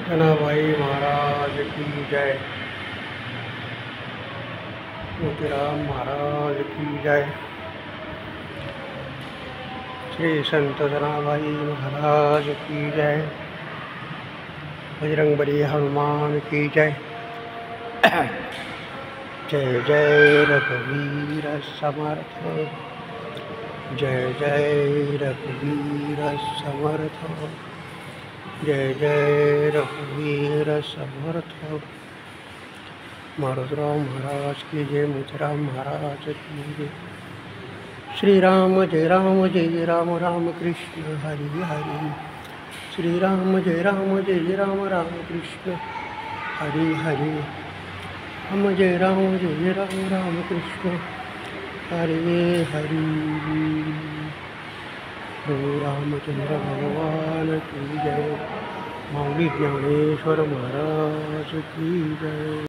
जनाभाई महाराज की जय। मोतीराम महाराज की जय। श्री संत जनाभाई महाराज की जय। बजरंगबली हनुमान की जय। जय जय रघुवीर समर्थ। जय जय रघुवीर समर्थ। जय जय रघुवीर समर्थ। मारुतराम महाराज की जय। मोतीराम महाराज की जय। श्री राम जय राम राम कृष्ण हरि हरि। श्री राम जय राम राम कृष्ण हरि हरि। हम जय राम कृष्ण हरे हरि। श्री रामचंद्र भगवान की जय। मौली ज्ञानेश्वर महाराज की जय।